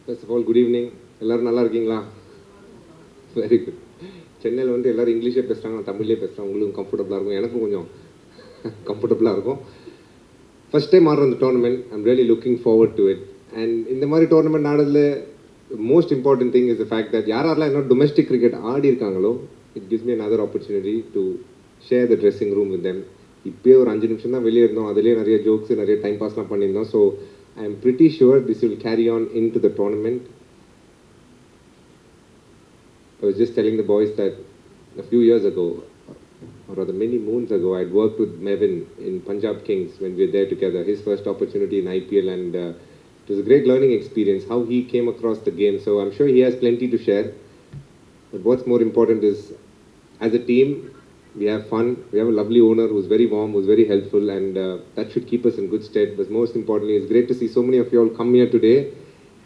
First of all, good evening. எல்லாரும் நல்லா இருக்கீங்களா? Very good. சென்னையில் வந்து எல்லாரும் இங்கிலீஷே பேசுகிறாங்க, தமிழ்லேயே பேசுகிறாங்க. உங்களுக்கு கம்ஃபர்டபுளாக இருக்கும், எனக்கும் கொஞ்சம் கம்ஃபர்டபுளாக இருக்கும். ஃபஸ்ட் டைம் ஆடுற இந்த tournament, I'm really looking forward to it. And இந்த மாதிரி டோர்னமெண்ட் ஆடுறதுல most important thing is the fact that யாரெல்லாம் இன்னும் டொமஸ்டிக் கிரிக்கெட் ஆடி இருக்காங்களோ, it gives me another opportunity to share the dressing room with them. இப்போயே ஒரு 5 நிமிஷம் தான் வெளியே இருந்தோம், அதிலே நிறைய ஜோக்ஸ் நிறைய டைம் பாஸ்லாம் பண்ணியிருந்தோம். So I am pretty sure this will carry on into the tournament. I was just telling the boys that a few years ago, or rather many moons ago, I had worked with Mevin in Punjab Kings when we were there together. His first opportunity in IPL, and it was a great learning experience, how he came across the game. So I'm sure he has plenty to share. But what's more important is, as a team, we have fun. We have a lovely owner who's very warm, who's very helpful, and that should keep us in good stead. But most importantly, it's great to see so many of you all come here today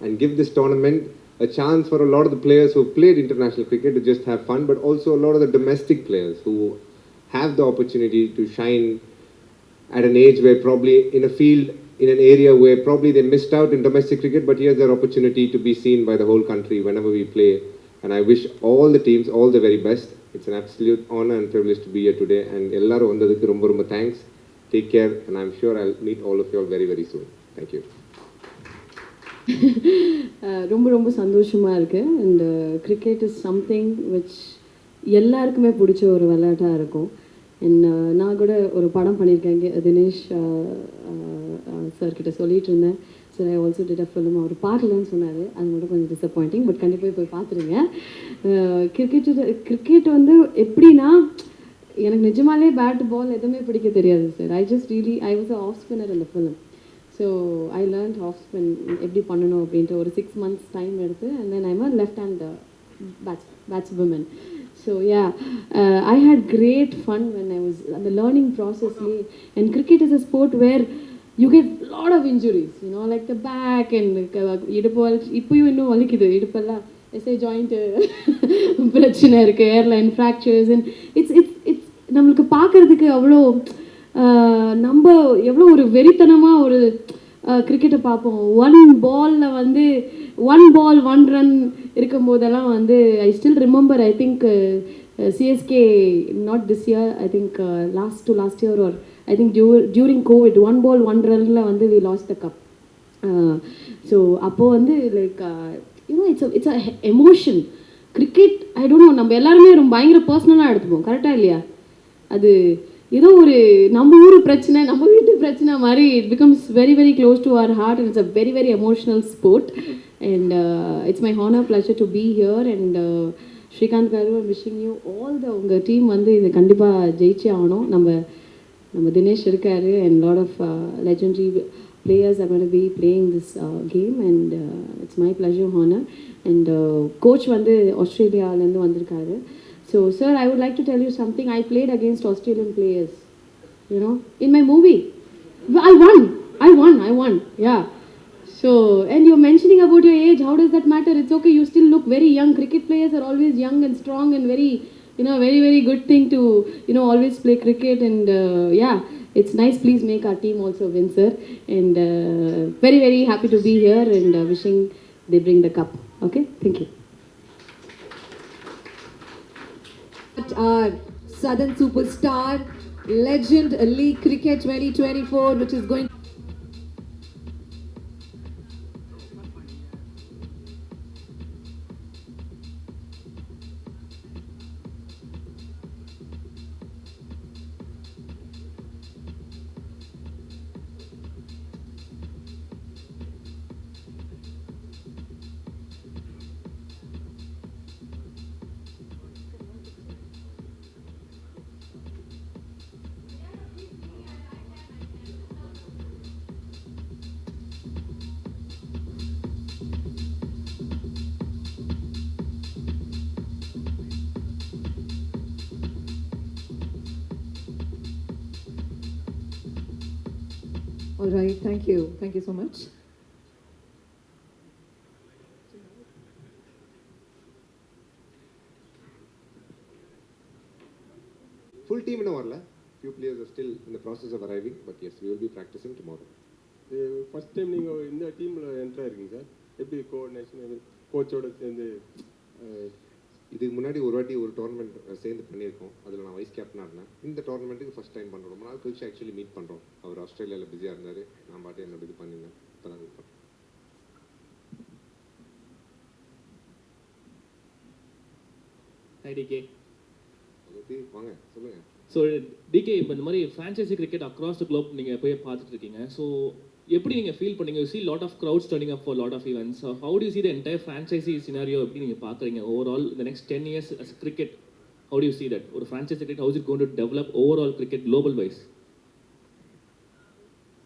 and give this tournament a chance for a lot of the players who played international cricket to just have fun, but also a lot of the domestic players who have the opportunity to shine at an age where probably in a field, in an area where probably they missed out in domestic cricket, but here's their opportunity to be seen by the whole country whenever we play. And I wish all the teams all the very best. It's an absolute honor and privilege to be here today. And ellaru vandadukku romba romba thanks. Take care, and I'm sure I'll meet all of you all very very soon. Thank you. ரொம்ப ரொம்ப சந்தோஷமாக இருக்குது. And cricket is something which எல்லாருக்குமே பிடிச்ச ஒரு விளையாட்டாக இருக்கும். And நான் கூட ஒரு படம் பண்ணியிருக்கேன், தினேஷ் சார்கிட்ட சொல்லிகிட்டு இருந்தேன். Sir I also did a film. அவர் பார்க்கலன்னு சொன்னார், அது மட்டும் கொஞ்சம் டிசப்பாயிண்டிங். பட் கண்டிப்பாக போய் பார்த்துருங்க. கிரிக்கெட் வந்து எப்படின்னா, எனக்கு நிஜமாலே பேட் பால் எதுவுமே பிடிக்க தெரியாது sir. I was a off spinner இந்த film. So I learnt off spin எப்படி பண்ணணும் அப்படின்ட்டு ஒரு 6 months டைம் எடுத்து. And then I'm a left hand batswoman. So I had great fun when I was அந்த லேர்னிங் ப்ராசஸ்லேயே. And cricket is a sport where you get a lot of injuries, like the back and இடுப்பு இப்போயும் இன்னும் வலிக்குது இடுப்பெல்லாம். SI joint பிரச்சனை இருக்குது, airline fractures. And it's நம்மளுக்கு பார்க்குறதுக்கு அவ்வளோ நம்ம எவ்வளோ ஒரு வெறித்தனமாக ஒரு கிரிக்கெட்டை பார்ப்போம். 1 ball 1 run இருக்கும்போதெல்லாம் வந்து I still remember. I think CSK not this year, I think last year R I think during COVID, 1 ball 1 runல வந்து we lost the cup. So அப்போ வந்து like it's a emotion. Cricket I don't know, நம்ம எல்லாருமே ரொம்ப பயங்கர பர்சனலாக எடுத்துப்போம், கரெக்டாக இல்லையா? அது ஏதோ ஒரு நம்ம ஊர் பிரச்சனை, நம்ம வீட்டு பிரச்சனை மாதிரி it becomes very very close to our heart, and it's a very very emotional sport. And it's my honor, pleasure to be here. And Srikanth garu, I'm wishing you all the உங்கள் டீம் வந்து இது கண்டிப்பாக ஜெயிச்சே ஆகணும். நம்ம தினேஷ் இருக்காரு, and lot of legendary players are going to be playing this game, and it's my pleasure, honor. And coach வந்து ஆஸ்திரேலியாவிலேருந்து வந்திருக்காரு. So sir, I would like to tell you something. I played against Australian players, in my movie. I won, yeah. So, and you're mentioning about your age, how does that matter? It's okay, you still look very young. Cricket players are always young and strong, and very very very good thing to always play cricket. And it's nice. Please make our team also win, sir. And very very happy to be here, and wishing they bring the cup. Okay, thank you. Our Southern superstar, legend League Cricket 2024, which is going. All right, thank you so much. Full team இன்னும் வரல. Few players are still in the process of arriving, but yes, we will be practicing tomorrow. First time நீங்கள் இந்த டீமில் enter ஆயிருக்கீங்க sir? எப்படி coordination கோச்சோட சேர்ந்து இதுக்கு முன்னாடி ஒரு வாட்டி ஒரு டோர்னமெண்ட் சேர்ந்து பண்ணியிருக்கோம். அதில் நான் வைஸ் கேப்டனாக இருந்தேன். இந்த டோர்னமெண்ட்டுக்கு ஃபஸ்ட் டைம் பண்ணுறோம். ரொம்ப நாள் கழிச்சு ஆக்சுவலி மீட் பண்ணுறோம். அவர் ஆஸ்திரேலியாவில் பிஸியாக இருந்தார். நான் பாட்டு என்னோட இது பண்ணியிருந்தேன். இப்போ தான் மீட் பண்ணுறோம். டிகே வாங்க சொல்லுங்கள். ஸோ டிகே, இப்போ இந்த மாதிரி franchise cricket across the globe நீங்கள் போய் பார்த்துட்டு இருக்கீங்க. ஸோ எப்படி நீங்கள் ஃபீல் பண்ணீங்க? You see lot of crowds turning up for lot of events. How do you see the entire franchise scenario எப்படி நீங்கள் பார்க்குறீங்க ஓவரால் இந்த next 10 years as cricket? How do you see that? ஒரு franchise cricket, how is it going to develop overall cricket global wise?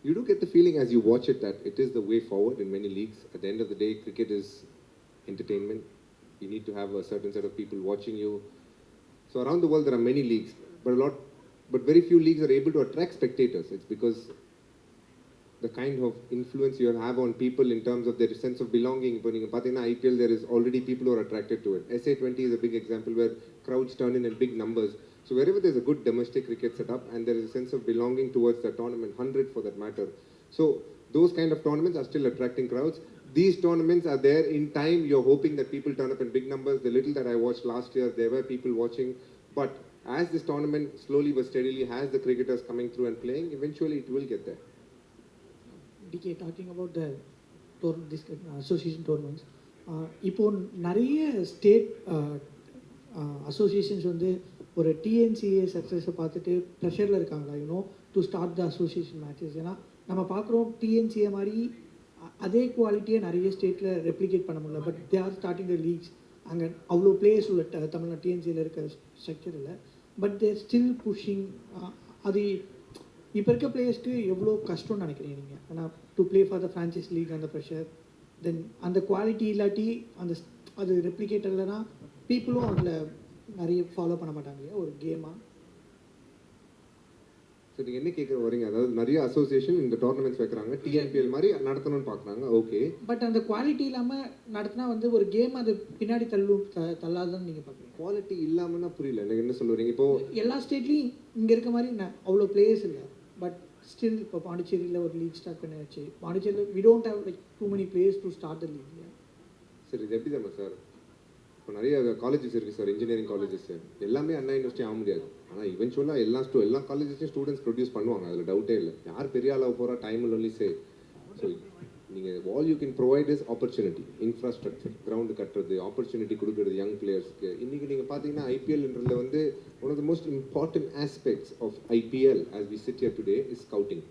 You do get the feeling as you watch it that it is the way forward in many leagues. At the end of the day, cricket is entertainment. You need to have a certain set of people watching you. So around the world there are many leagues, but very few leagues are able to attract spectators. It's because the kind of influence you have on people in terms of their sense of belonging. If you look at IPL, there is already people who are attracted to it. SA20 is a big example where crowds turn in big numbers. So wherever there's a good domestic cricket setup and there is a sense of belonging towards the tournament, 100 for that matter. So those kind of tournaments are still attracting crowds. These tournaments are there in time. You're hoping that people turn up in big numbers. The little that I watched last year, there were people watching. But as this tournament slowly but steadily has the cricketers coming through and playing, eventually it will get there. DK, talking about the this association tournaments, இப்போ நிறைய state associations வந்து ஒரு TNCA சக்ஸஸை பார்த்துட்டு ப்ரெஷரில் இருக்காங்களா you know to start the association matches. ஏன்னா நம்ம பார்க்குறோம் டிஎன்சிஏ மாதிரி அதே குவாலிட்டியை நிறைய ஸ்டேட்டில் ரெப்ளிகேட் பண்ண முடியல. But they are starting the leagues. அங்கே அவ்வளோ பிளேயர்ஸ் உள்ள தமிழ்நாடு டிஎன்சியில் இருக்கிற ஸ்ட்ரக்சர் இல்லை. But there still pushing. அது இப்போ இருக்க பிளேயர்ஸ்க்கு எவ்வளோ கஷ்டம்னு நினைக்கிறீங்க நீங்கள்? ஆனால் to play for the franchise league அந்த ப்ரெஷர், தென் அந்த குவாலிட்டி இல்லாட்டி அந்த அது ரெப்ளிகேட் இல்லைன்னா பீப்புளும் அதில் நிறைய ஃபாலோ பண்ண மாட்டாங்க இல்லையா ஒரு கேமாக? ஸோ நீங்கள் என்ன கேட்குற வரீங்க? அதாவது நிறைய அசோசியேஷன் இந்த டோர்னமெண்ட்ஸ் வைக்கிறாங்க, டிஎன்பிஎல் மாதிரி நடத்தணும்னு பார்க்குறாங்க. ஓகே, பட் அந்த குவாலிட்டி இல்லாமல் நடத்தினா வந்து ஒரு கேம் அது பின்னாடி தள்ளாதுன்னு நீங்கள் பார்க்குறீங்க. குவாலிட்டி இல்லாமல்னா புரியல எனக்கு என்ன சொல்லுறீங்க? இப்போது எல்லா ஸ்டேட்லேயும் இங்கே இருக்க மாதிரி அவ்வளோ பிளேயர்ஸ் இல்லை. பட் ஸ்டில் இப்போ பாண்டிச்சேரியில் ஒரு லீக் ஸ்டார்ட் பண்ணியாச்சு. பாண்டிச்சேரியில் we don't have like too many players to start the league. சரி, இது எப்படி தான் சார்? இப்போ நிறைய காலேஜஸ் இருக்குது சார், இன்ஜினியரிங் காலேஜஸ். எல்லாமே அண்ணா யூனிவர்சிட்டி ஆக முடியாது. ஆனால் இவென்ச்சுவலாக எல்லா காலேஜஸ்லையும் ஸ்டூடெண்ட்ஸ் ப்ரொடியூஸ் பண்ணுவாங்க, அதில் டவுட்டே இல்லை. யார் பெரிய ஆளாக போகிறா டைம் ஒன்லி சே. ஸோ நீங்கள் all you can provide is opportunity, infrastructure, ground கட்டுறது, ஆப்பர்ச்சுனிட்டி கொடுக்குறது யங் பிளேயர்ஸ்க்கு. இன்றைக்கி நீங்கள் பார்த்தீங்கன்னா ஐபிஎல்ன்றதுல வந்து one of the most important aspects of IPL as we sit here today is scouting.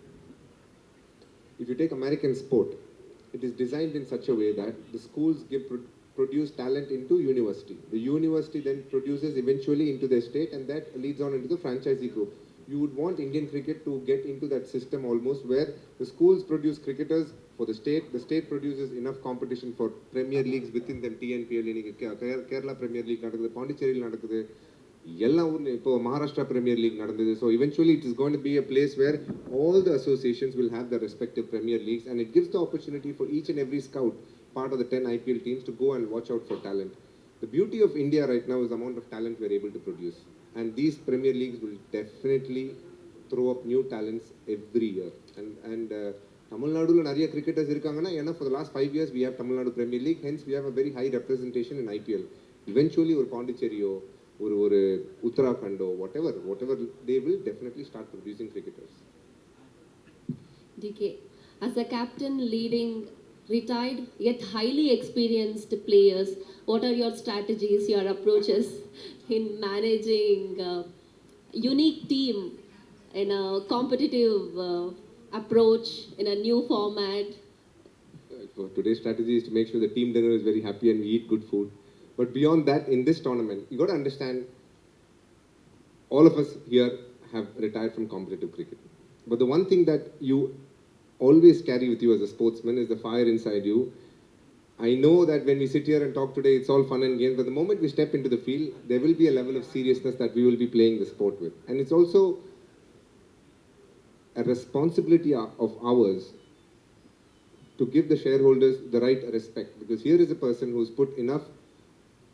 If you take American sport, it is designed in such a way that the schools produce talent into university. The university then produces eventually into the state, and that leads on into the franchisee group. You would want Indian cricket to get into that system almost where the schools produce cricketers for the state produces enough competition for premier leagues within them. TNPL, Kerala Premier League நடக்குது, பாண்டிச்சேரியில் நடக்குது, எல்லா ஊர்லையும் இப்போ Maharashtra premier league நடந்தது. So eventually it is going to be a place where all the associations will have their respective premier leagues, and it gives the opportunity for each and every scout part of the 10 IPL teams to go and watch out for talent. The beauty of India right now is the amount of talent we are able to produce, and these premier leagues will definitely throw up new talents every year. And தமிழ்நாடுல நிறைய cricketers இருக்காங்கன்னா ஏன்னா for the last 5 years we have Tamil Nadu Premier League, hence we have a very high representation in IPL. Eventually ஒரு பாண்டிச்சேரியோ ஒரு உத்தராகண்டோ whatever they will definitely start producing cricketers. DK, as a captain leading retired yet highly experienced players, what are your strategies, your approaches in managing a unique team in a competitive approach in a new format? So today's strategy is to make sure the team dinner is very happy and we eat good food. But beyond that, in this tournament, you got to understand, all of us here have retired from competitive cricket. But the one thing that you always carry with you as a sportsman is the fire inside you. I know that when we sit here and talk today, it's all fun and games, but the moment we step into the field, there will be a level of seriousness that we will be playing the sport with. And it's also a responsibility of ours to give the shareholders the right respect, because here is a person who's put enough,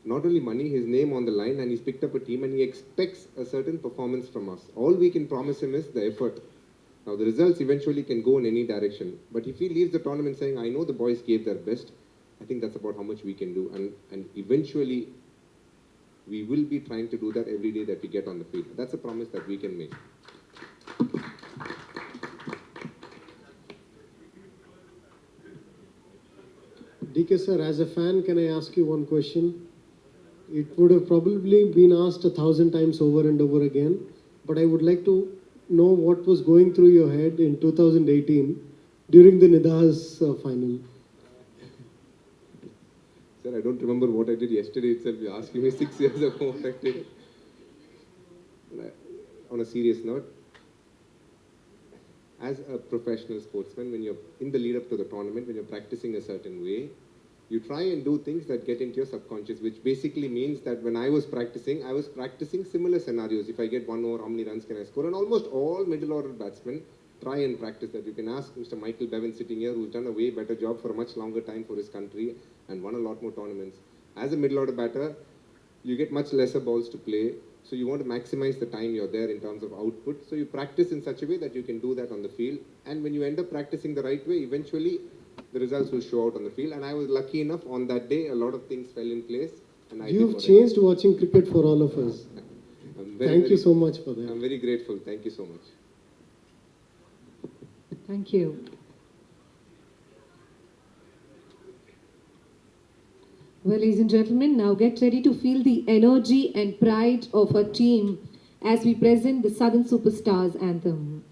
not only money, his name on the line, and he's picked up a team and he expects a certain performance from us. All we can promise him is the effort. Now the results eventually can go in any direction, but if he leaves the tournament saying, I know the boys gave their best, I think that's about how much we can do, and eventually we will be trying to do that every day that we get on the field. That's a promise that we can make. DK sir, as a fan, can I ask you one question? It would have probably been asked 1,000 times over and over again, but I would like to know what was going through your head in 2018 during the Nidas final. Sir, I don't remember what I did yesterday itself. You're asking me 6 years ago what I did. On a serious note, as a professional sportsman, when you're in the lead up to the tournament, when you're practicing a certain way, you try and do things that get into your subconscious, which basically means that when I was practicing similar scenarios. If I get 1 over, how many runs can I score? And almost all middle order batsmen try and practice that. You can ask Mr. Michael Bevan sitting here, who's done a way better job for a much longer time for his country and won a lot more tournaments. As a middle order batter, you get much lesser balls to play, so you want to maximize the time you're there in terms of output. So you practice in such a way that you can do that on the field, and when you end up practicing the right way, eventually the results will show out on the field. And I was lucky enough on that day, a lot of things fell in place. And You've changed watching cricket for all of us. Thank you so much for that. I'm very grateful. Thank you so much. Thank you. Well, ladies and gentlemen, now get ready to feel the energy and pride of our team as we present the Southern Superstars anthem.